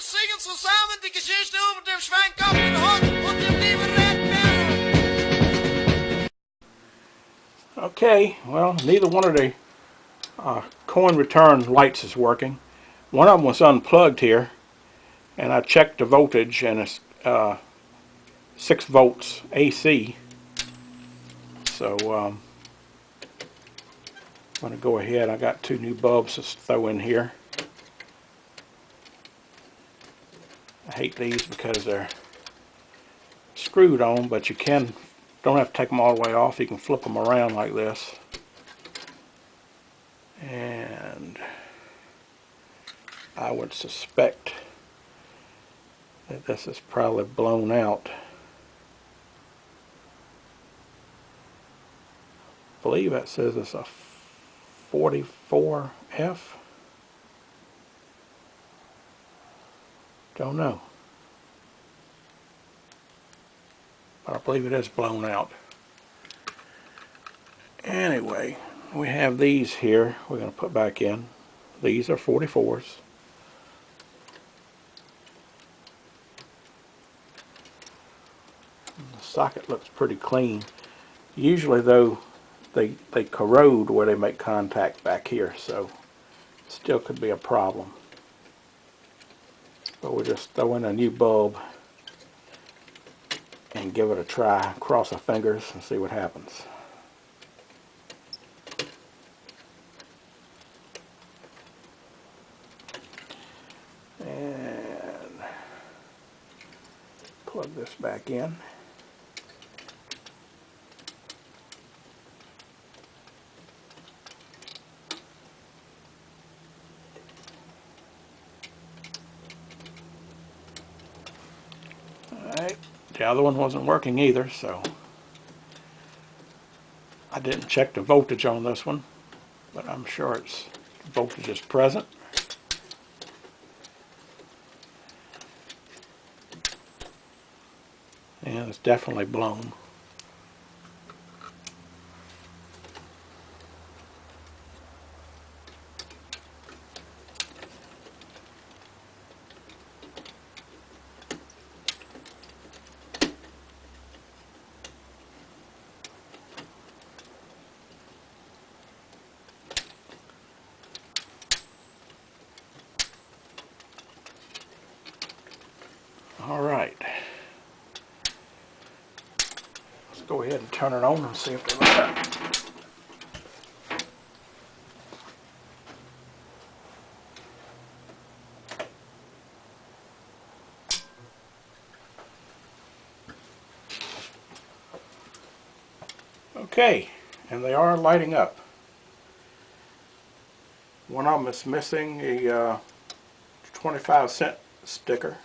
singen zusammen die Geschichte über den Schweinkopf, den Hund und den lieben Red Bezel. Okay, well, neither one of the coin return lights is working. One of them was unplugged here, and I checked the voltage, and it's 6 volts AC. So I'm going to go ahead. I got 2 new bulbs to throw in here. I hate these because they're screwed on, but you don't have to take them all the way off. You can flip them around like this. And I would suspect that this is probably blown out. I believe that says it's a 44F. Don't know. But I believe it is blown out. Anyway, we have these here we're going to put back in. These are 44s. The socket looks pretty clean. Usually though they corrode where they make contact back here, so it still could be a problem. But we'll just throw in a new bulb and give it a try. Cross our fingers and see what happens. And plug this back in. Alright, the other one wasn't working either, so I didn't check the voltage on this one, but I'm sure its voltage is present. And it's definitely blown. All right. Let's go ahead and turn it on and see if they light up. Okay, and they are lighting up. One of them is missing a 25-cent sticker.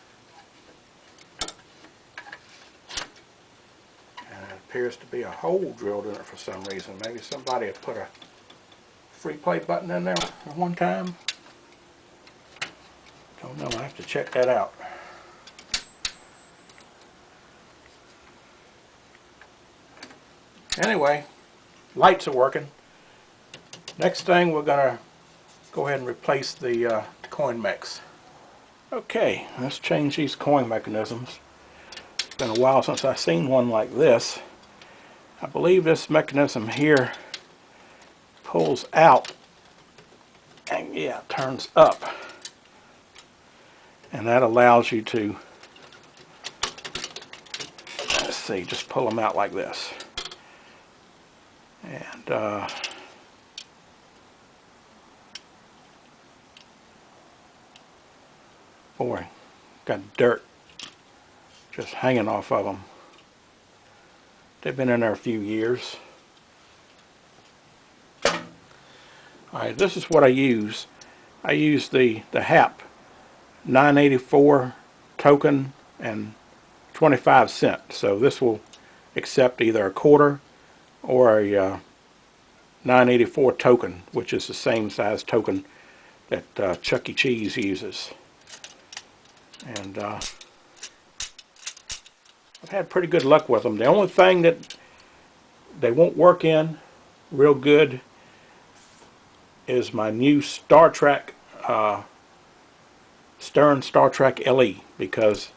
Appears to be a hole drilled in it for some reason. Maybe somebody had put a free play button in there at one time. Don't know, I have to check that out. Anyway, lights are working. Next thing, we're going to go ahead and replace the coin mechs. Okay, let's change these coin mechanisms. It's been a while since I've seen one like this. I believe this mechanism here pulls out and yeah, turns up, and that allows you to, let's see, just pull them out like this. And boy, got dirt just hanging off of them. They've been in there a few years. Alright, this is what I use. I use the HAP 984 token and 25 cents. So this will accept either a quarter or a 984 token, which is the same size token that Chuck E. Cheese uses. And I've had pretty good luck with them. The only thing that they won't work in real good is my new Star Trek Stern Star Trek LE, because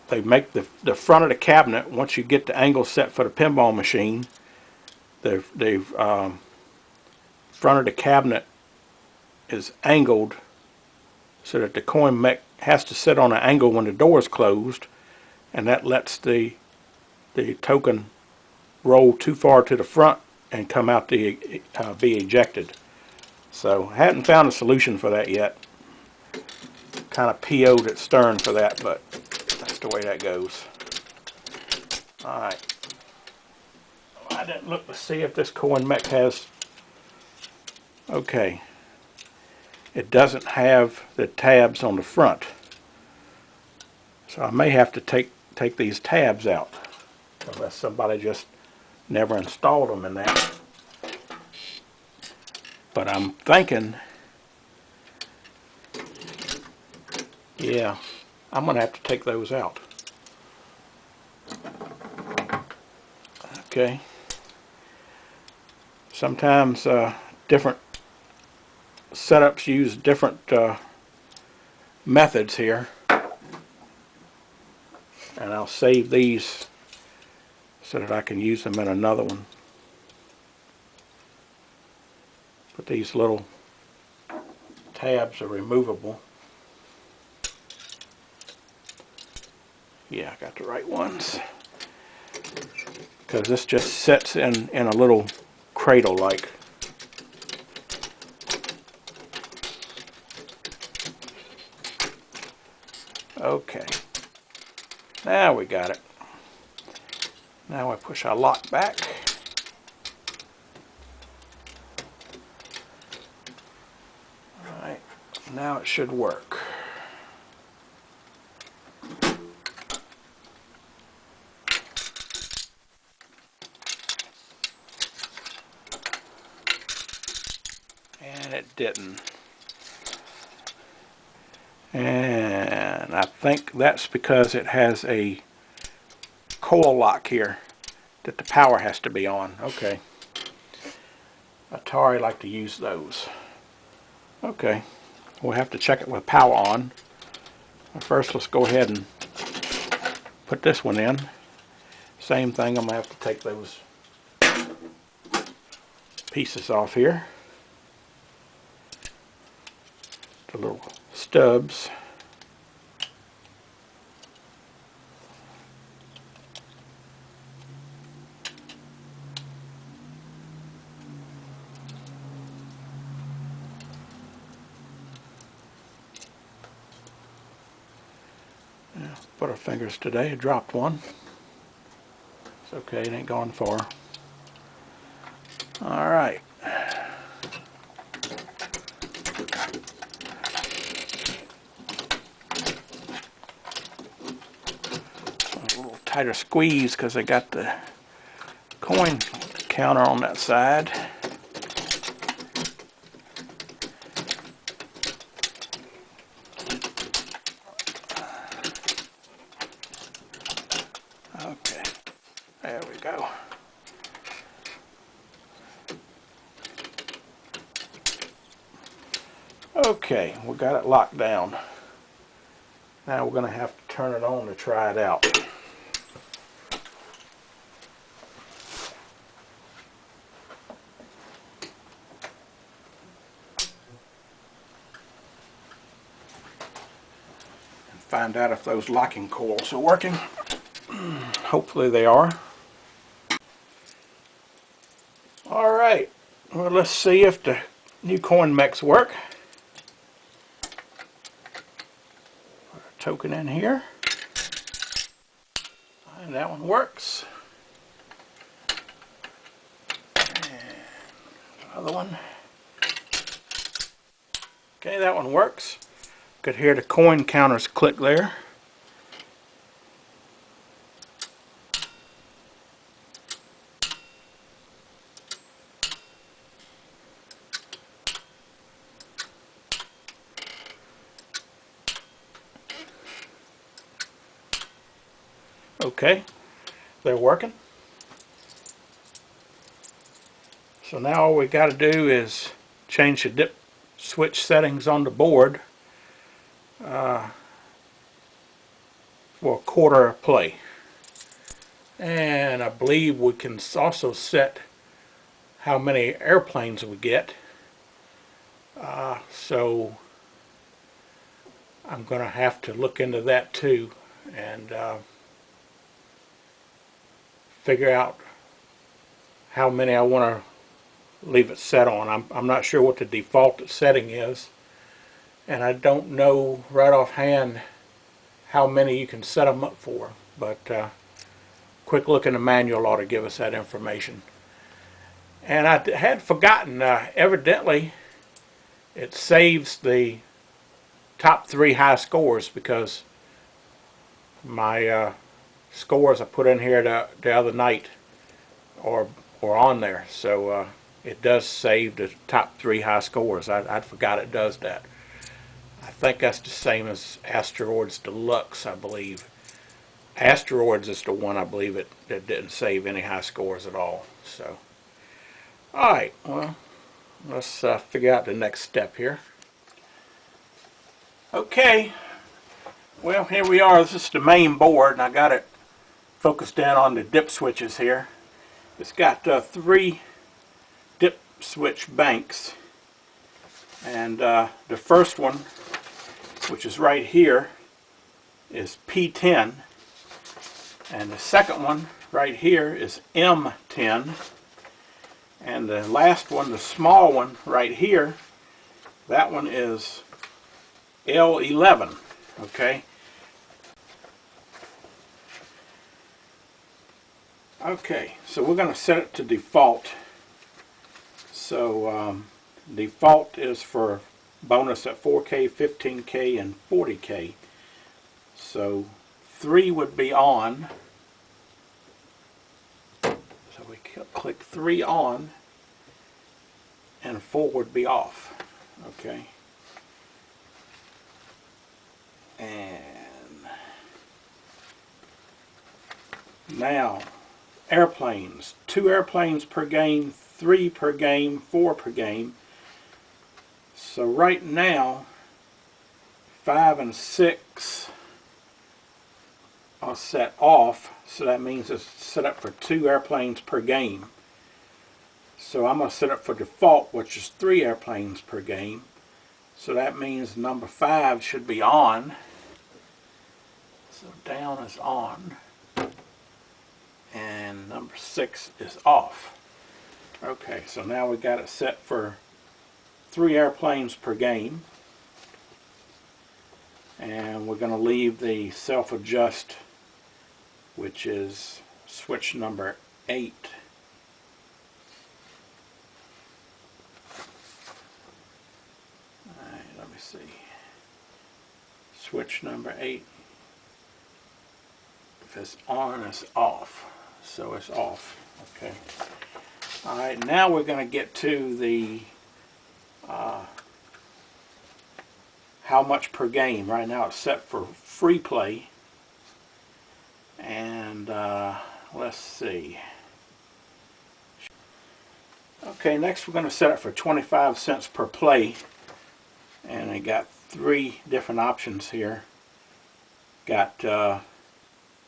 they make the front of the cabinet, once you get the angle set for the pinball machine, they've front of the cabinet is angled so that the coin mech has to sit on an angle when the door is closed, and that lets the token roll too far to the front and come out to be ejected. So I hadn't found a solution for that yet. Kind of PO'd at Stern for that, but that's the way that goes. Alright. I didn't look to see if this coin mech has... Okay. It doesn't have the tabs on the front. So I may have to take these tabs out, unless somebody just never installed them in that. But I'm thinking, yeah, I'm going to have to take those out. Okay. Sometimes different setups use different methods here. And I'll save these so that I can use them in another one. But these little tabs are removable. Yeah, I got the right ones. Because this just sits in a little cradle like. Okay. Now we got it. Now I push our lock back. Alright, now it should work. And it didn't. And I think that's because it has a coil lock here that the power has to be on. Okay. Atari like to use those. Okay. We'll have to check it with power on. First, let's go ahead and put this one in. Same thing, I'm going to have to take those pieces off here. The little stubs. Yeah, put our fingers today. I dropped one. It's okay, it ain't gone far. Alright. A little tighter squeeze because I got the coin counter on that side. Okay, there we go. Okay, we got it locked down. Now we're going to have to turn it on to try it out. And find out if those locking coils are working. Hopefully they are. Alright, well, let's see if the new coin mechs work. Put a token in here. And that one works. And another one. Okay, that one works. Could hear the coin counters click there. Okay, they're working. So now all we got to do is change the dip switch settings on the board for a quarter play. And I believe we can also set how many airplanes we get. So I'm going to have to look into that too and figure out how many I want to leave it set on. I'm not sure what the default setting is, and I don't know right offhand how many you can set them up for, but quick look in the manual ought to give us that information. And I had forgotten, evidently it saves the top 3 high scores, because my scores I put in here the other night are on there. So it does save the top 3 high scores. I forgot it does that. I think that's the same as Asteroids Deluxe, I believe. Asteroids is the one I believe that didn't save any high scores at all. So, alright, well, let's figure out the next step here. Okay, well, here we are. This is the main board, and I got it focused in on the dip switches here. It's got 3 dip switch banks, and the first one, which is right here, is P10, and the second one right here is M10, and the last one, the small one right here, that one is L11. Okay. Okay, so we're going to set it to default. So default is for bonus at 4K, 15K, and 40K. So 3 would be on. So we click 3 on, and 4 would be off. Okay. And now, airplanes. 2 airplanes per game, 3 per game, 4 per game. So right now, 5 and 6 are set off. So that means it's set up for 2 airplanes per game. So I'm going to set up for default, which is 3 airplanes per game. So that means number 5 should be on. So down is on, and number 6 is off. Okay, so now we got it set for 3 airplanes per game, and we're going to leave the self-adjust, which is switch number 8. All right, let me see. Switch number 8. If it's on, it's off. So it's off. Okay. Alright, now we're going to get to the how much per game. Right now it's set for free play. And let's see. Okay, next we're going to set it for 25 cents per play. And I got 3 different options here. Got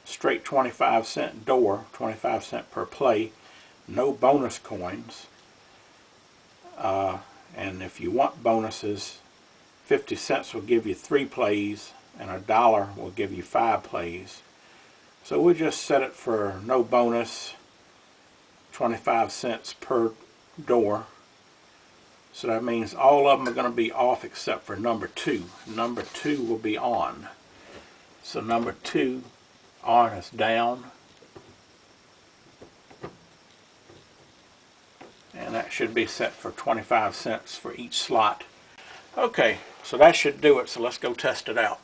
straight 25-cent door, 25 cent per play, no bonus coins, and if you want bonuses, 50 cents will give you 3 plays, and $1 will give you 5 plays. So we'll just set it for no bonus, 25 cents per door. So that means all of them are going to be off except for number 2. Number 2 will be on. So number 2 on is down, and that should be set for 25 cents for each slot. Okay, so that should do it, so let's go test it out.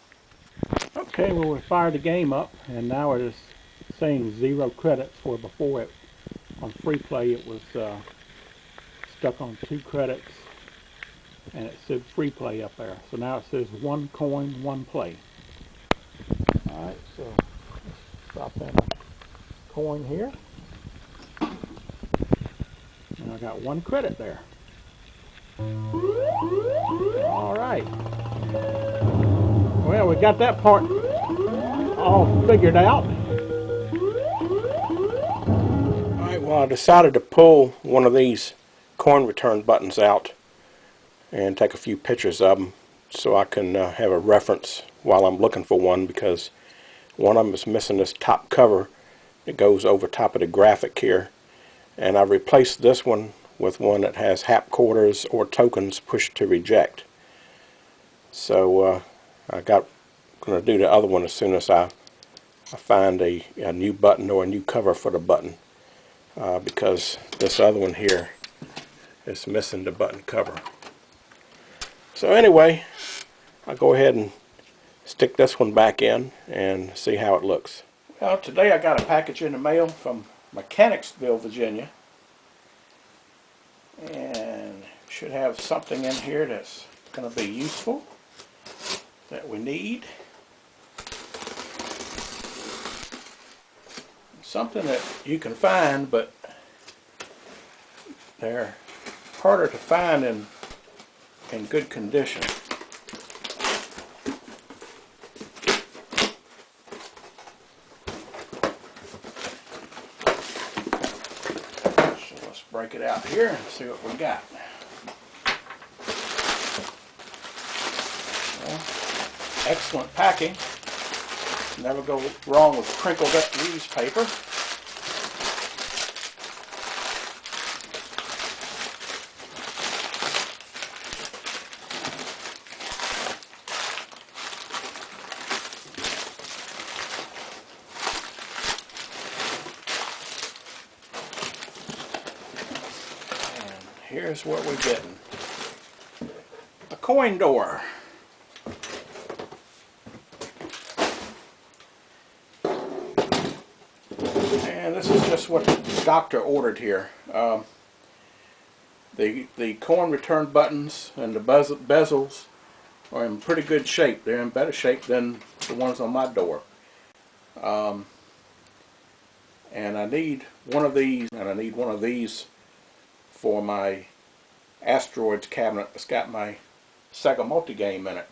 Okay, well, we fired the game up, and now it is saying 0 credits, where before it, on free play, it was stuck on 2 credits, and it said free play up there. So now it says 1 coin, 1 play. Alright, so drop in a coin here, and I got 1 credit there. Alright, we got that part all figured out. Alright, well, I decided to pull one of these coin return buttons out and take a few pictures of them so I can have a reference while I'm looking for one, because one of them is missing this top cover that goes over top of the graphic here, and I replaced this one with one that has hap quarters or tokens pushed to reject. So I'm going to do the other one as soon as I find a new button or a new cover for the button, because this other one here is missing the button cover. So anyway, I'll go ahead and stick this one back in and see how it looks. Well, today I got a package in the mail from Mechanicsville, Virginia, and should have something in here that's going to be useful, that we need. Something that you can find, but they're harder to find in good condition. So let's break it out here and see what we got. Well, excellent packing. Never go wrong with crinkled up newspaper. And here's what we're getting. A coin door. And this is just what the doctor ordered here. The coin return buttons and the bezels are in pretty good shape. They're in better shape than the ones on my door. And I need one of these, and I need one of these for my Asteroids cabinet that's got my Sega multi-game in it.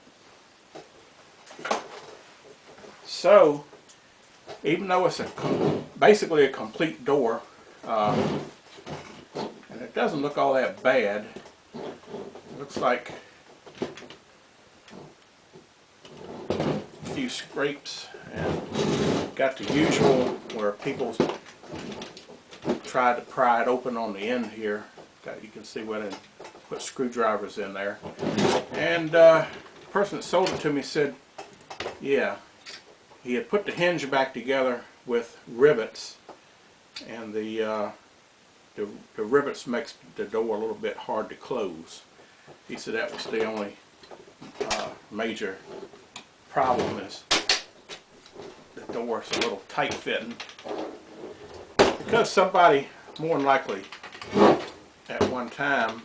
So, even though it's basically a complete door, and it doesn't look all that bad, it looks like a few scrapes, and got the usual where people tried to pry it open on the end here. You can see where they put screwdrivers in there. And the person that sold it to me said, yeah, he had put the hinge back together with rivets, and the rivets makes the door a little bit hard to close. He said that was the only major problem, is the door's a little tight fitting. Because somebody, more than likely, at one time,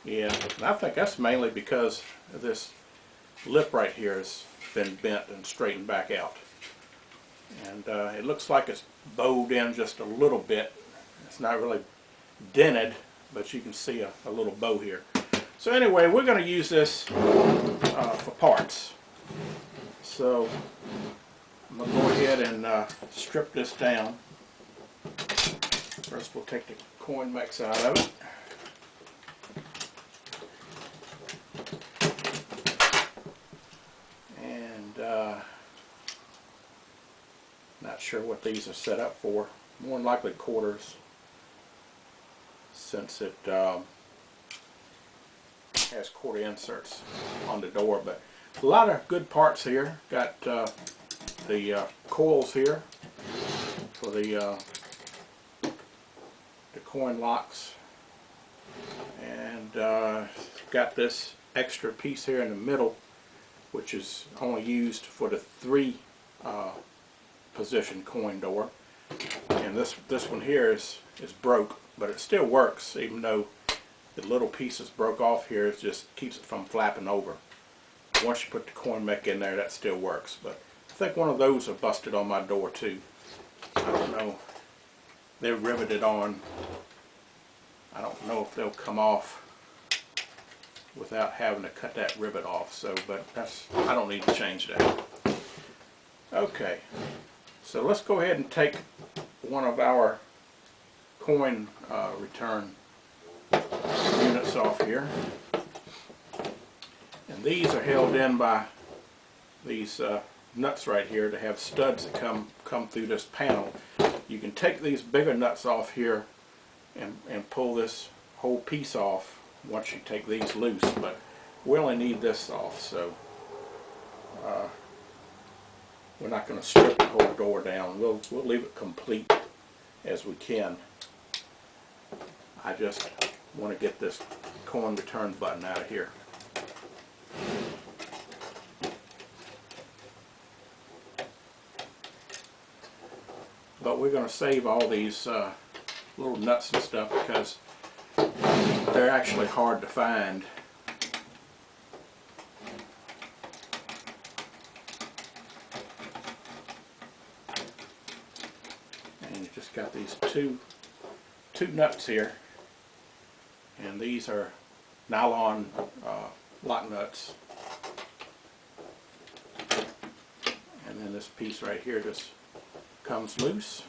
yeah, and I think that's mainly because this lip right here has been bent and straightened back out. And it looks like it's bowed in just a little bit. It's not really dented, but you can see a little bow here. So anyway, we're going to use this for parts. So I'm going to go ahead and strip this down. First we'll take the coin mix out of it. And not sure what these are set up for. More than likely quarters, since it has quarter inserts on the door. But a lot of good parts here. Got the coils here for the coin locks, and got this extra piece here in the middle, which is only used for the 3 position coin door. And this one here is broke, but it still works, even though the little piece is broke off here. It just keeps it from flapping over. Once you put the coin mech in there, that still works. But I think one of those are busted on my door too. I don't know. They're riveted on. I don't know if they'll come off. without having to cut that rivet off. So, but I don't need to change that. Okay, so let's go ahead and take one of our coin return units off here. And these are held in by these nuts right here to have studs that come through this panel. You can take these bigger nuts off here and pull this whole piece off once you take these loose, but we only need this off, so we're not going to strip the whole door down. We'll leave it complete as we can. I just want to get this coin return button out of here. But we're going to save all these little nuts and stuff because they're actually hard to find. And you just got these two nuts here, and these are nylon lock nuts, and then this piece right here just comes loose.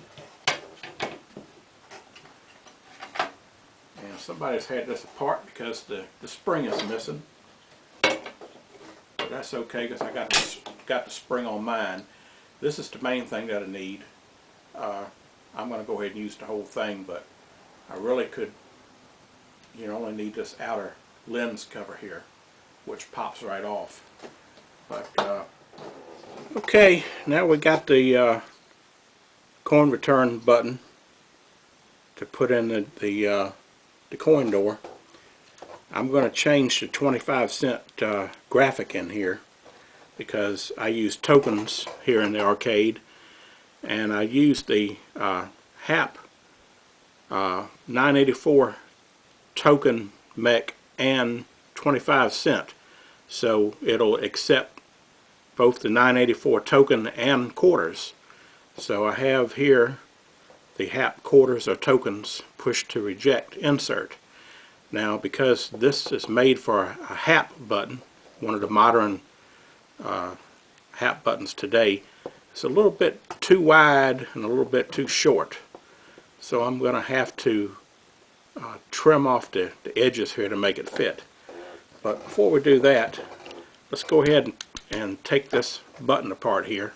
And somebody's had this apart because the spring is missing, but that's okay because I got the spring on mine. This is the main thing that I need. I'm going to go ahead and use the whole thing, but I really could, only need this outer lens cover here, which pops right off. But okay, now we got the coin return button to put in the coin door. I'm going to change the 25-cent graphic in here because I use tokens here in the arcade, and I used the HAP 984 token mech and 25 cent, so it'll accept both the 984 token and quarters. So I have here the HAP quarters or tokens push to reject insert. Now, because this is made for a HAP button, one of the modern HAP buttons today, it's a little bit too wide and a little bit too short. So I'm going to have to trim off the edges here to make it fit. But before we do that, let's go ahead and take this button apart here.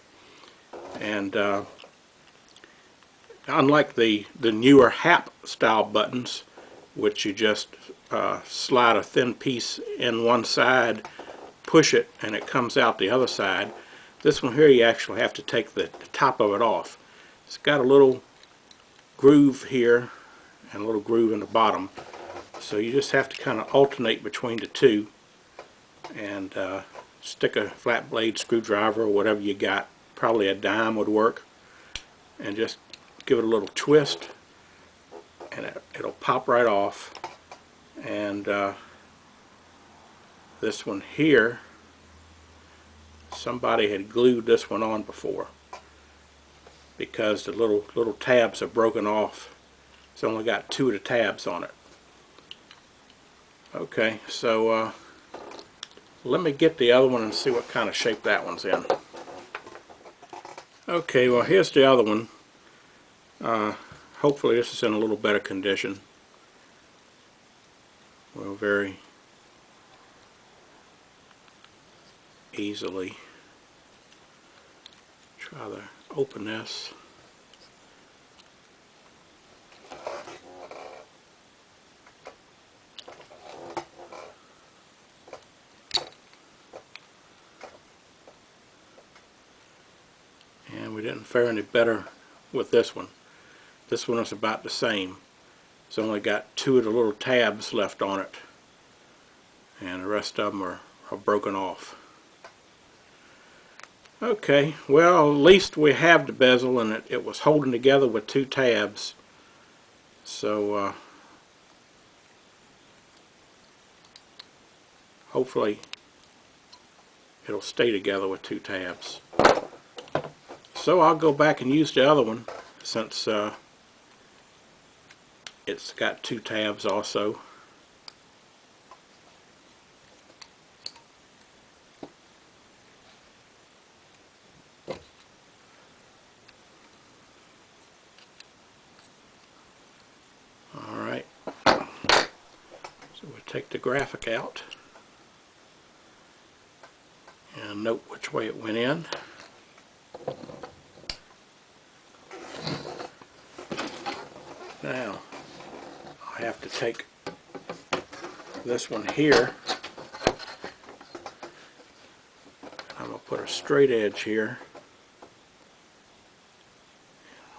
And unlike the newer HAP style buttons, which you just slide a thin piece in one side, push it, and it comes out the other side, this one here you actually have to take the top of it off. It's got a little groove here and a little groove in the bottom, so you just have to kind of alternate between the two and stick a flat blade screwdriver or whatever you got, probably a dime would work, and just give it a little twist and it'll pop right off. And this one here, somebody had glued this one on before because the little tabs are broken off. It's only got 2 of the tabs on it. Okay, so let me get the other one and see what kind of shape that one's in. Okay, well, here's the other one. Hopefully this is in a little better condition. We'll very easily try to open this. And we didn't fare any better with this one. This one is about the same. It's only got 2 of the little tabs left on it, and the rest of them are broken off. Okay, well, at least we have the bezel, and it was holding together with 2 tabs. So hopefully it'll stay together with 2 tabs. So I'll go back and use the other one since it's got 2 tabs also. take the graphic out and note which way it went in. Now I have to take this one here. I'm going to put a straight edge here.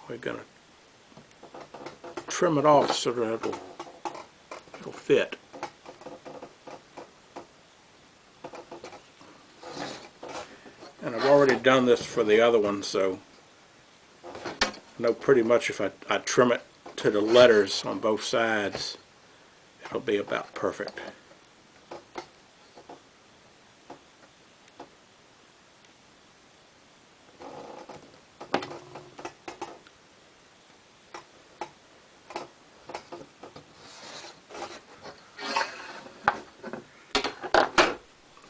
We're going to trim it off so that it'll fit. And I've already done this for the other one, so I know pretty much if I trim it to the letters on both sides, it'll be about perfect.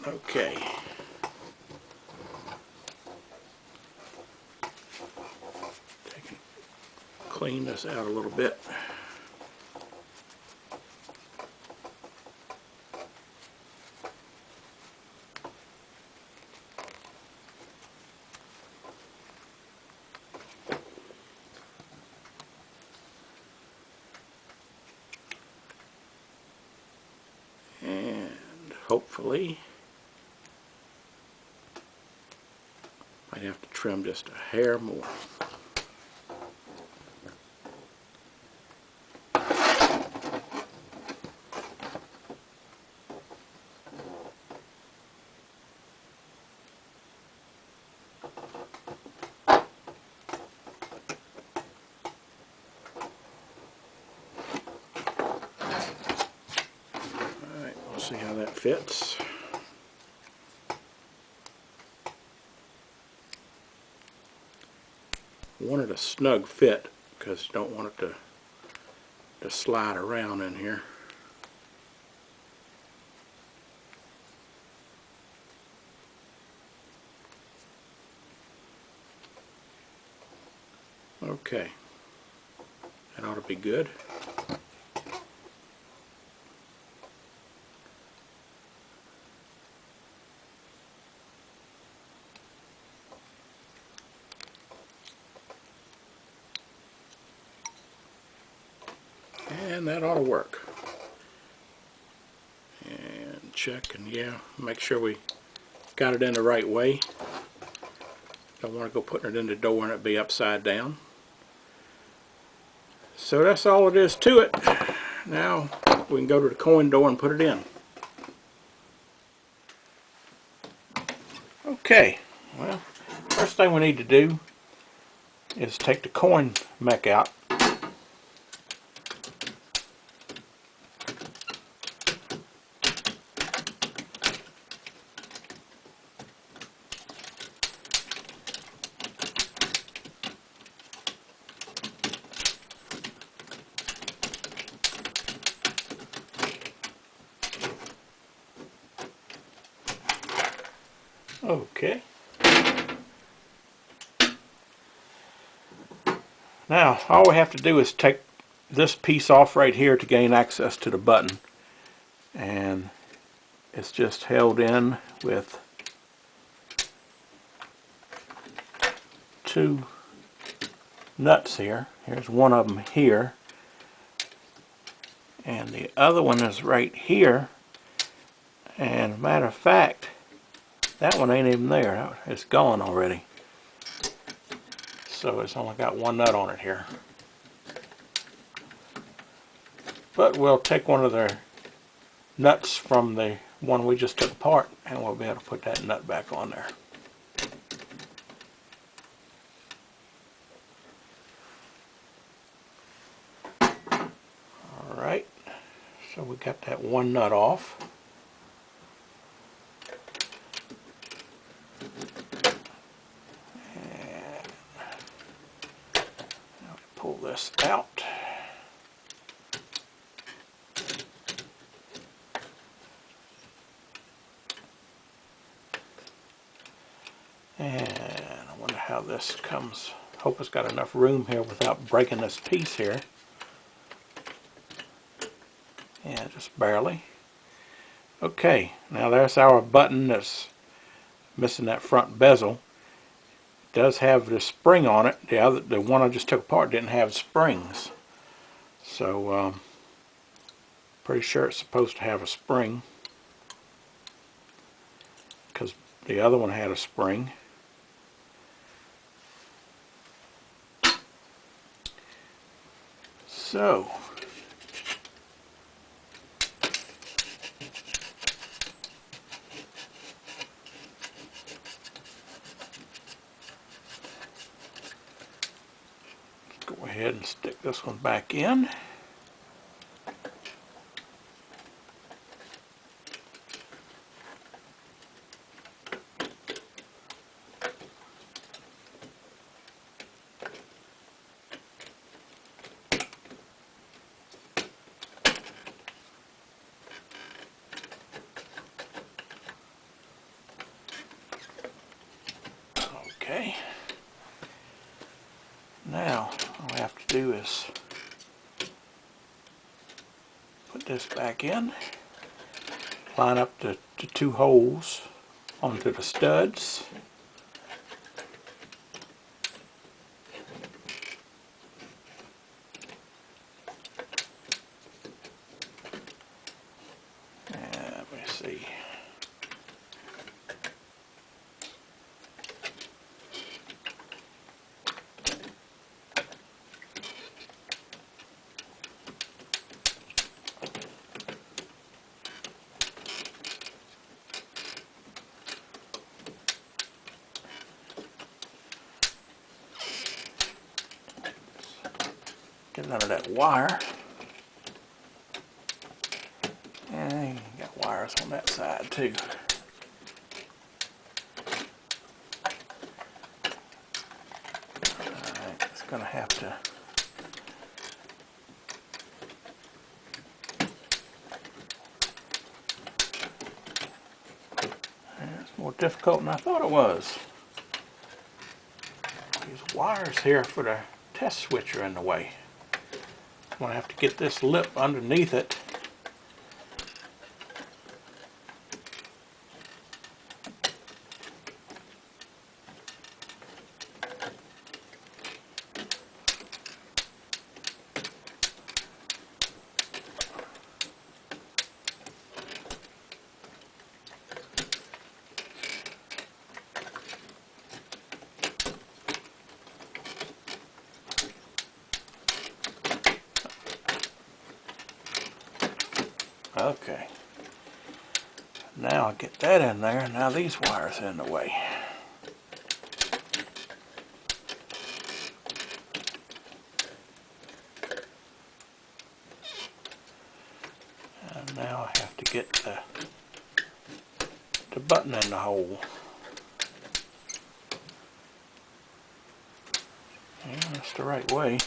Okay. Clean this out a little bit. And hopefully, might have to trim just a hair more. Alright, we'll see how that fits. Wanted a snug fit because you don't want it to slide around in here. Okay, that ought to be good. And that ought to work. And check, and yeah, make sure we got it in the right way. Don't want to go putting it in the door and it be upside down. So that's all it is to it. Now we can go to the coin door and put it in. Okay, well, first thing we need to do is take the coin mech out. Okay. Now all we have to do is take this piece off right here to gain access to the button, and it's just held in with two nuts here. Here's one of them here, and the other one is right here, and matter of fact, that one ain't even there. It's gone already. So it's only got one nut on it here. But we'll take one of the nuts from the one we just took apart and we'll be able to put that nut back on there. Alright, so we got that one nut off. Pull this out. And I wonder how this comes. Hope it's got enough room here without breaking this piece here. Yeah, just barely. Okay, now there's our button that's missing that front bezel. It does have the spring on it. The one I just took apart didn't have springs. So pretty sure it's supposed to have a spring, because the other one had a spring. So go ahead and stick this one back in. Okay. Now all I have to do is put this back in, line up the two holes onto the studs. Let me see. Get none of that wire. And you got wires on that side too. Alright, it's going to have to it's more difficult than I thought it was. These wires here for the test switch are in the way. I'm going to have to get this lip underneath it. Okay. Now I get that in there. Now these wires are in the way. And now I have to get the button in the hole. Yeah, that's the right way.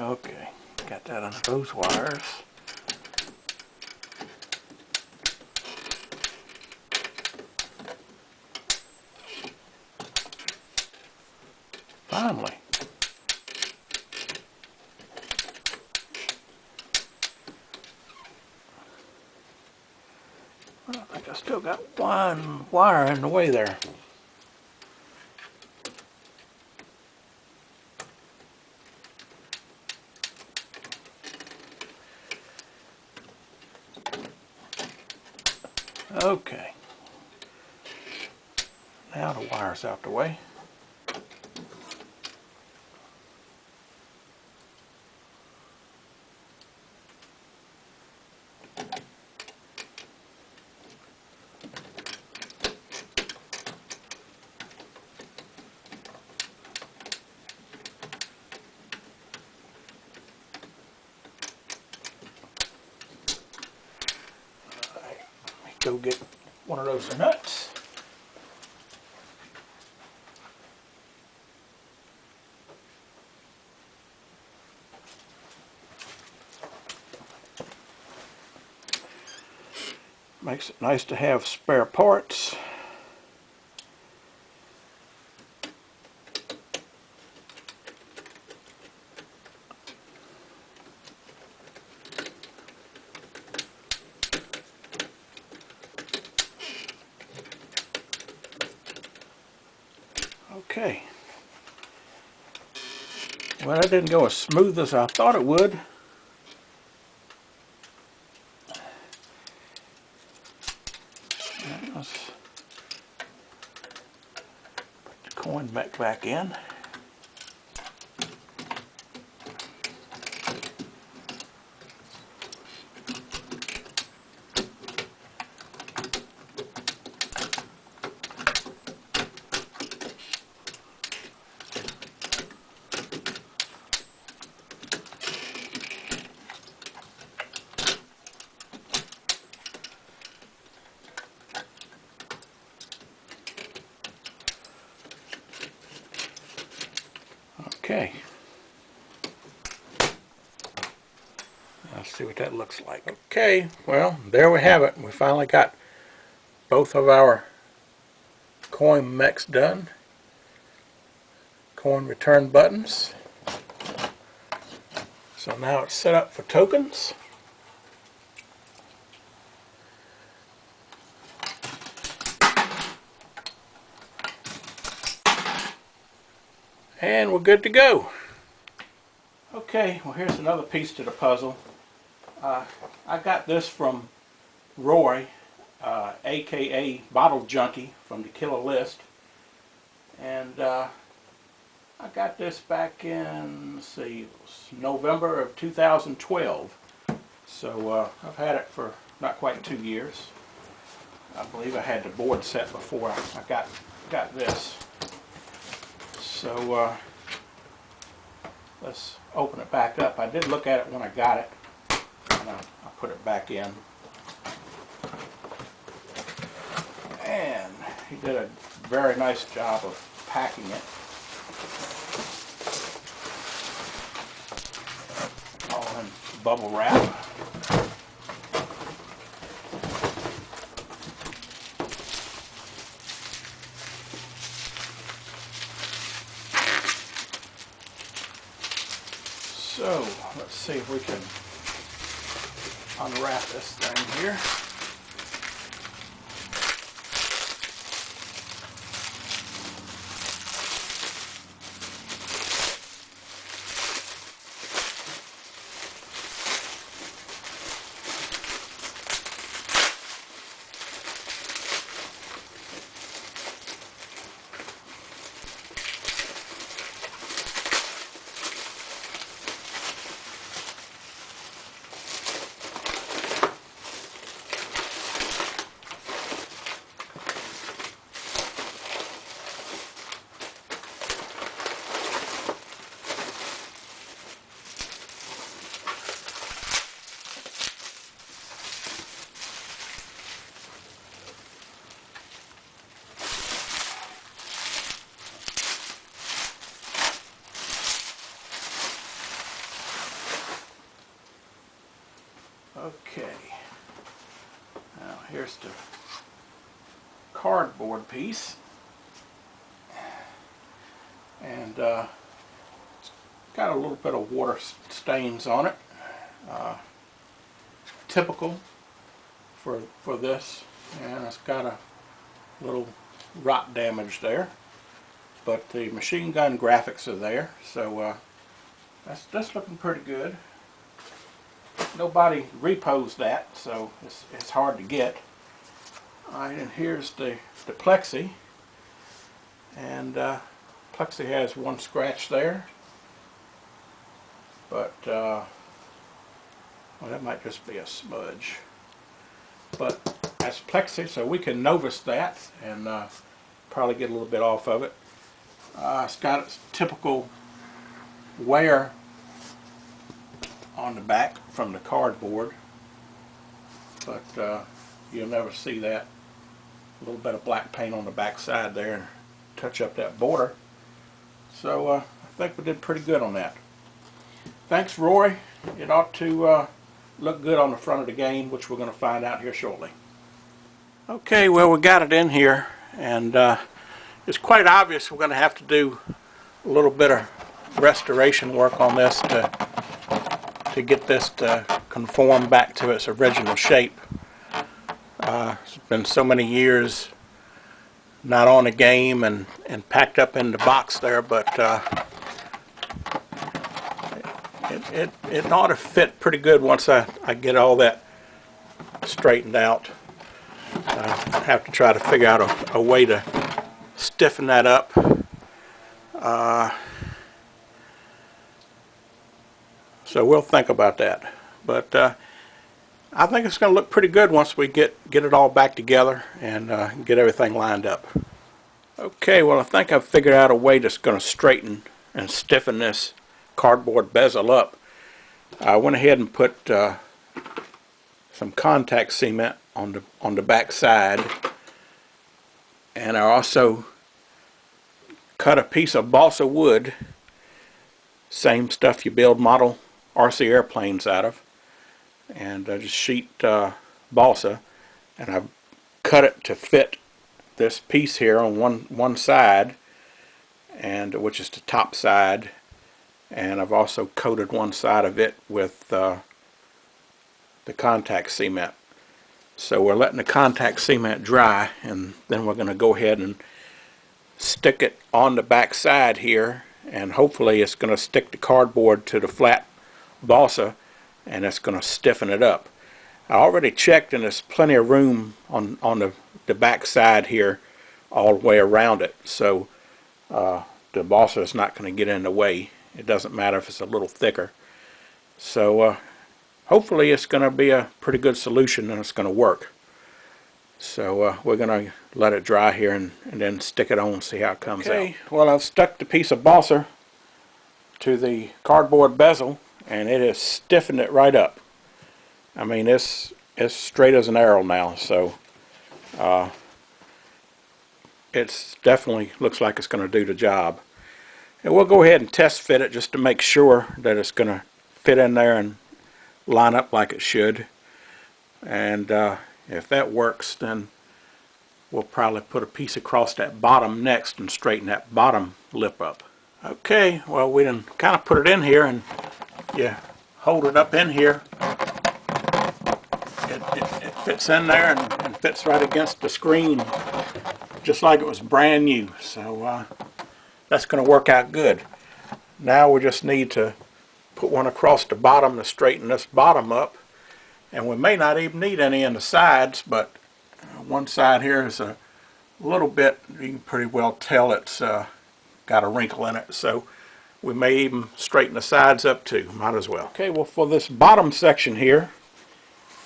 Okay, got that on those wires. Finally. Well, I think I still got one wire in the way there. Okay. Now the wire's out the way. go get one of those nuts. Makes it nice to have spare parts. Okay. Well, that didn't go as smooth as I thought it would. Let's put the coin back in. Okay. Let's see what that looks like. Okay, well, there we have it. We finally got both of our coin mechs done. Coin return buttons. So now it's set up for tokens. And we're good to go. Okay, well, here's another piece to the puzzle. I got this from Roy, aka Bottle Junkie from the Killer List. And I got this back in, let's see, it was November of 2012. So I've had it for not quite 2 years. I believe I had the board set before I got this. So let's open it back up. I did look at it when I got it, and I put it back in. And he did a very nice job of packing it. All in bubble wrap. So, let's see if we can unwrap this thing here. Okay, now here's the cardboard piece, and it's got a little bit of water stains on it, typical for this, and it's got a little rot damage there, but the machine gun graphics are there, so that's looking pretty good. Nobody repos that, so it's hard to get. Alright, and here's the plexi. And plexi has one scratch there. But, well, that might just be a smudge. But that's plexi, so we can novice that and probably get a little bit off of it. It's got its typical wear on the back from the cardboard, but you'll never see that. A little bit of black paint on the back side there and touch up that border. So I think we did pretty good on that. Thanks, Roy. It ought to look good on the front of the game, which we're going to find out here shortly. Okay, well, we got it in here, and it's quite obvious we're going to have to do a little bit of restoration work on this to get this to conform back to its original shape. It's been so many years not on the game and packed up in the box there, but it ought to fit pretty good once I get all that straightened out. I have to try to figure out a way to stiffen that up. So we'll think about that. But I think it's going to look pretty good once we get it all back together and get everything lined up. Okay, well, I think I've figured out a way that's going to straighten and stiffen this cardboard bezel up. I went ahead and put some contact cement on the back side, and I also cut a piece of balsa wood, same stuff you build model RC airplanes out of, and just sheet balsa, and I've cut it to fit this piece here on one side, and which is the top side, and I've also coated one side of it with the contact cement. So we're letting the contact cement dry, and then we're going to go ahead and stick it on the back side here, and hopefully it's going to stick the cardboard to the flat balsa, and it's going to stiffen it up. I already checked, and there's plenty of room on the back side here all the way around it, so the balsa is not going to get in the way. It doesn't matter if it's a little thicker. So hopefully it's going to be a pretty good solution, and it's going to work. So we're going to let it dry here and then stick it on and see how it comes out. Well, I've stuck the piece of balsa to the cardboard bezel, and it has stiffened it right up. I mean, it's straight as an arrow now, so it's definitely looks like it's going to do the job. And we'll go ahead and test fit it just to make sure that it's going to fit in there and line up like it should. And if that works, then we'll probably put a piece across that bottom next and straighten that bottom lip up. Okay, well, we done kind of put it in here, and you hold it up in here, it fits in there and fits right against the screen just like it was brand new. So that's going to work out good. Now we just need to put one across the bottom to straighten this bottom up, and we may not even need any in the sides, but one side here is a little bit, you can pretty well tell it's got a wrinkle in it, so we may even straighten the sides up too. Might as well. Okay, well, for this bottom section here,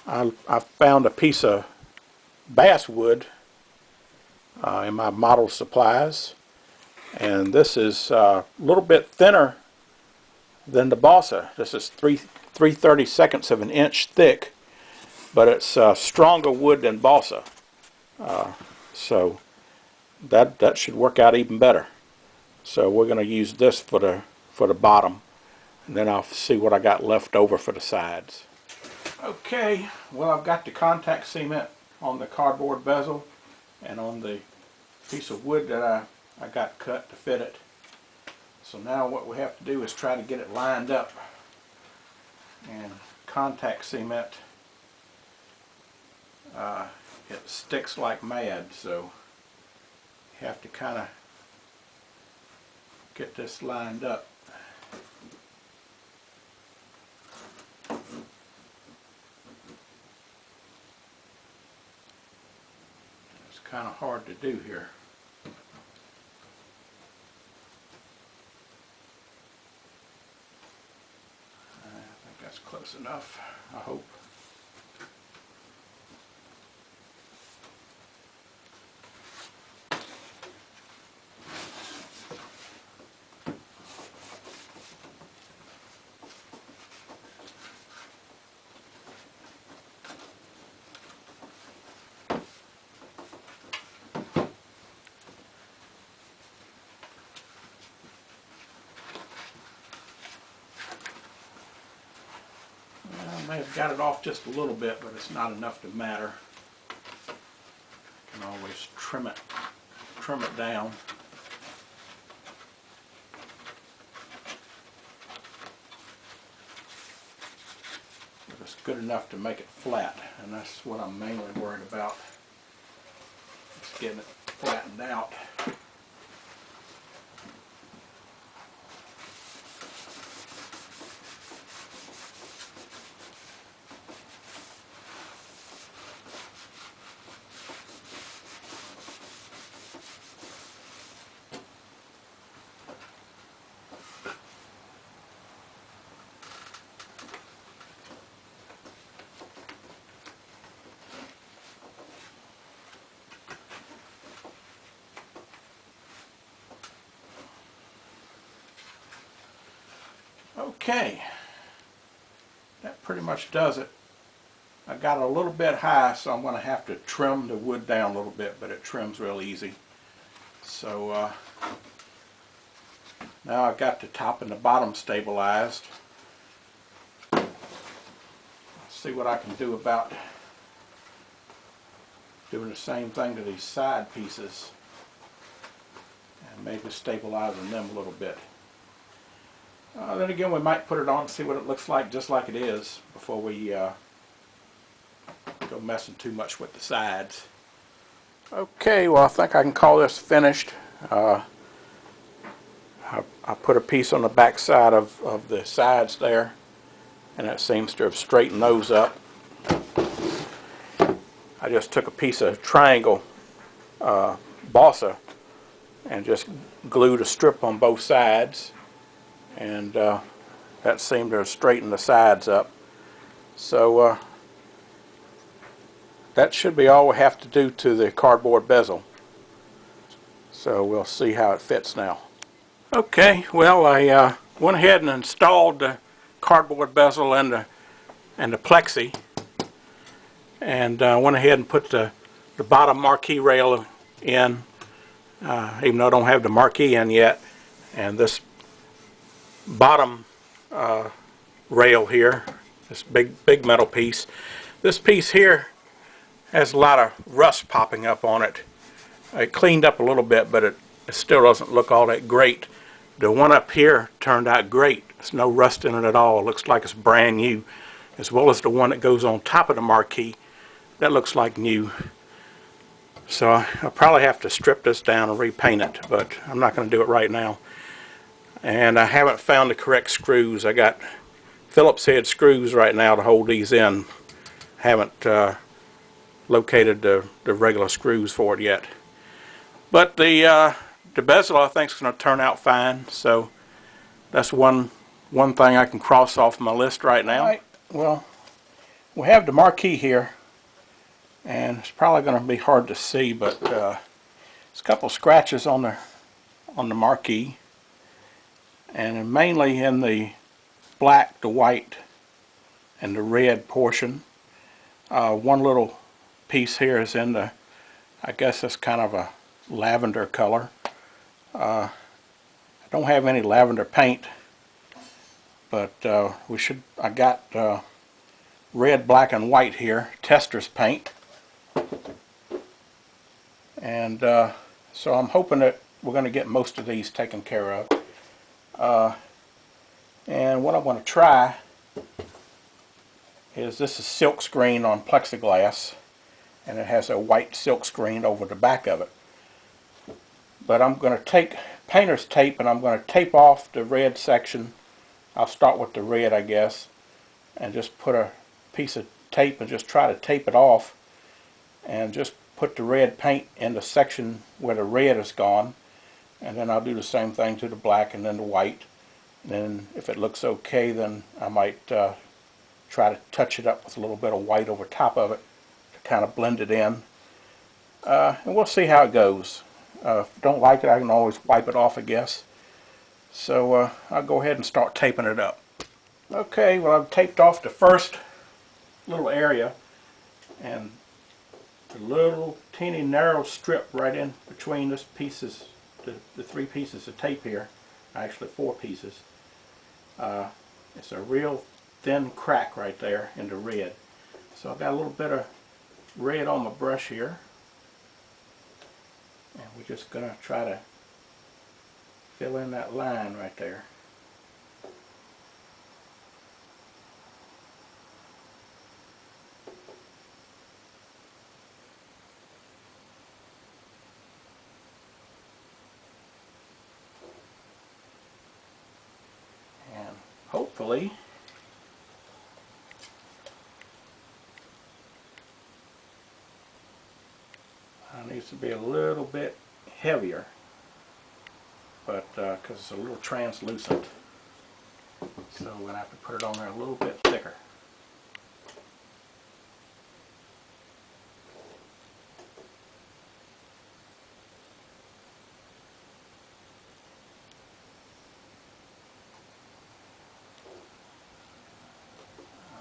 I found a piece of basswood in my model supplies, and this is a little bit thinner than the balsa. This is 3/32 of an inch thick, but it's stronger wood than balsa, so that should work out even better. So we're going to use this for the bottom, and then I'll see what I got left over for the sides. Okay, well, I've got the contact cement on the cardboard bezel and on the piece of wood that I got cut to fit it. So now what we have to do is try to get it lined up. And contact cement, it sticks like mad, so you have to kind of get this lined up. It's kind of hard to do here. That's close enough, I hope. I may have got it off just a little bit, but it's not enough to matter. I can always trim it down. But it's good enough to make it flat, and that's what I'm mainly worried about. Just getting it flattened out. Okay, that pretty much does it. I got it a little bit high, so I'm going to have to trim the wood down a little bit, but it trims real easy. So now I've got the top and the bottom stabilized. Let's see what I can do about doing the same thing to these side pieces and maybe stabilizing them a little bit. Then again, we might put it on and see what it looks like just like it is before we go messing too much with the sides. Okay, well I think I can call this finished. I put a piece on the back side of the sides there, and it seems to have straightened those up. I just took a piece of triangle balsa and just glued a strip on both sides, and that seemed to have straightened the sides up. So that should be all we have to do to the cardboard bezel. So we'll see how it fits now. Okay, well I went ahead and installed the cardboard bezel and the plexi, and went ahead and put the bottom marquee rail in, even though I don't have the marquee in yet. And this bottom rail here, this big metal piece, this piece here has a lot of rust popping up on it. It cleaned up a little bit, but it still doesn't look all that great. The one up here turned out great. There's no rust in it at all. It looks like it's brand new, as well as the one that goes on top of the marquee. That looks like new. So I'll probably have to strip this down and repaint it, but I'm not going to do it right now. And I haven't found the correct screws. I got Phillips head screws right now to hold these in. Haven't located the regular screws for it yet. But the bezel I think is going to turn out fine. So that's one thing I can cross off my list right now. All right. Well, we have the marquee here, and it's probably going to be hard to see, but there's a couple scratches on the marquee, and mainly in the black, the white, and the red portion. One little piece here is in the, I guess it's kind of a lavender color. I don't have any lavender paint, but I got red, black, and white here, tester's paint. And so I'm hoping that we're going to get most of these taken care of. And what I'm going to try is, this is silk screen on plexiglass, and it has a white silk screen over the back of it. But I'm going to take painter's tape, and I'm going to tape off the red section. I'll start with the red, I guess, and just put a piece of tape and just try to tape it off, and just put the red paint in the section where the red is gone, and then I'll do the same thing to the black and then the white. And then if it looks okay, then I might try to touch it up with a little bit of white over top of it to kind of blend it in. And we'll see how it goes. If I don't like it, I can always wipe it off, I guess. So I'll go ahead and start taping it up. Okay, well I've taped off the first little area, and the little teeny narrow strip right in between this pieces, the three pieces of tape here, actually 4 pieces. It's a real thin crack right there in the red. So I've got a little bit of red on my brush here, and we're just going to try to fill in that line right there. And hopefully it needs to be a little bit heavier, but because it's a little translucent, so we're going to have to put it on there a little bit thicker.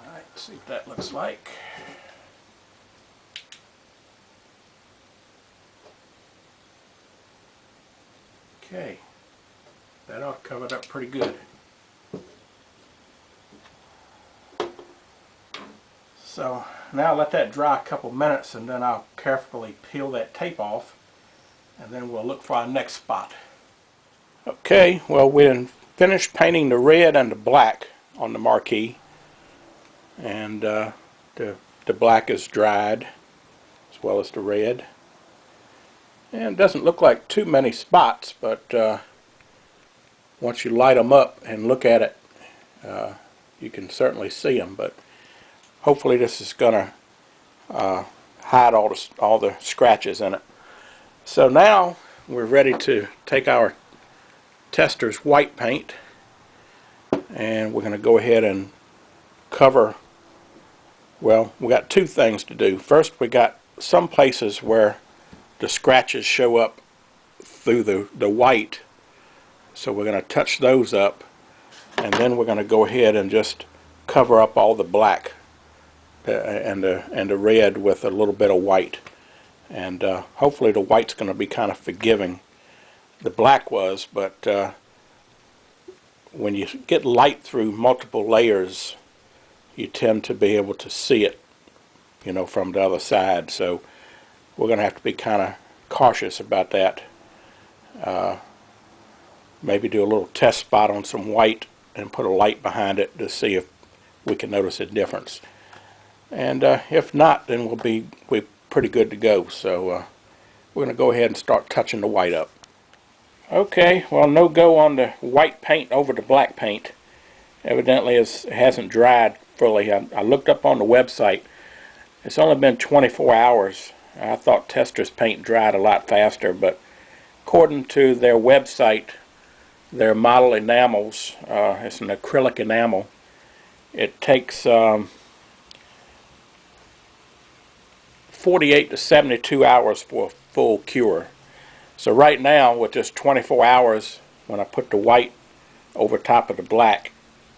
Alright, see what that looks like. Okay, that ought to cover it up pretty good. So now let that dry a couple minutes, and then I'll carefully peel that tape off, and then we'll look for our next spot. Okay, well, we finished painting the red and the black on the marquee, and the black is dried as well as the red. And it doesn't look like too many spots, but once you light them up and look at it, you can certainly see them. But hopefully this is going to hide all the scratches in it. So now we're ready to take our tester's white paint, and we're going to go ahead and cover. Well, we got two things to do. First, we got some places where the scratches show up through the white, so we're going to touch those up, and then we're going to go ahead and just cover up all the black and the red with a little bit of white, and hopefully the white's going to be kind of forgiving. The black was, but when you get light through multiple layers, you tend to be able to see it, you know, from the other side. So we're going to have to be kind of cautious about that. Maybe do a little test spot on some white and put a light behind it to see if we can notice a difference. And if not, then we're pretty good to go. So we're going to go ahead and start touching the white up. Okay, well, no go on the white paint over the black paint. Evidently it hasn't dried fully. I looked up on the website. It's only been 24 hours. I thought tester's paint dried a lot faster, but according to their website, their model enamels, it's an acrylic enamel, it takes 48 to 72 hours for a full cure. So right now, with just 24 hours, when I put the white over top of the black,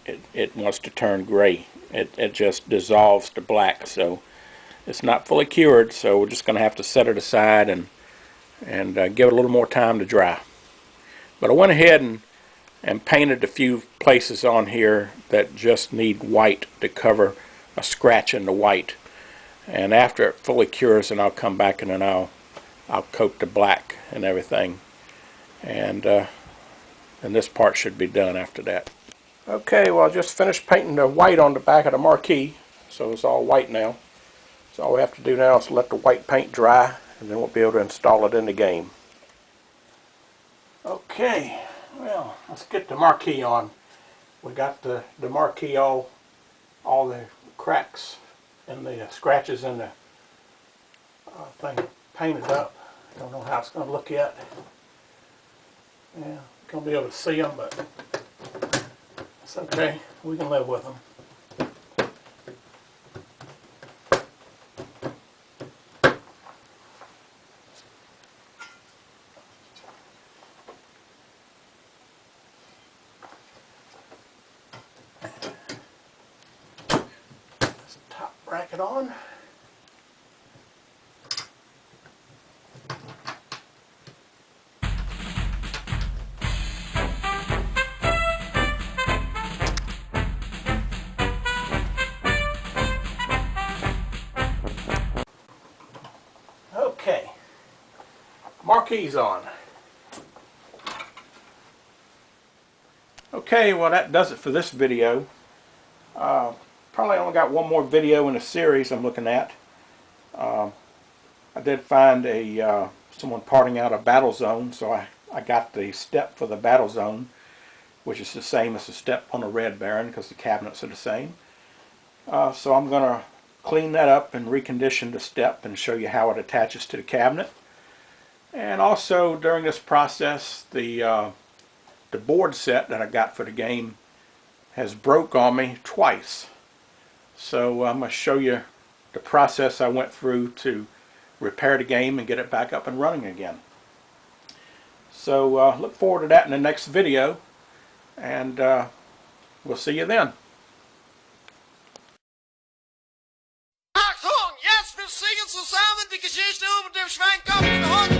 it wants to turn gray. It just dissolves the black. So it's not fully cured, so we're just going to have to set it aside and give it a little more time to dry. But I went ahead and painted a few places on here that just need white to cover a scratch in the white. And after it fully cures, then I'll come back and then I'll coat the black and everything. And this part should be done after that. Okay, well, I just finished painting the white on the back of the marquee, so it's all white now. So all we have to do now is let the white paint dry, and then we'll be able to install it in the game. Okay, well, let's get the marquee on. We got the marquee all the cracks and the scratches in the thing painted up. Don't know how it's going to look yet. Yeah, going to be able to see them, but it's okay. We can live with them. Top bracket on. Marquees on. Okay, well that does it for this video. Probably only got one more video in a series I'm looking at. I did find someone parting out a battle zone, so I got the step for the battle zone, which is the same as the step on the Red Baron because the cabinets are the same. So I'm going to clean that up and recondition the step and show you how it attaches to the cabinet. And also during this process, the board set that I got for the game has broke on me twice. So I'm going to show you the process I went through to repair the game and get it back up and running again. So look forward to that in the next video, and we'll see you then. Achtung, jetzt wir singen zusammen die Geschichte über den Schweinkopf und den Hund.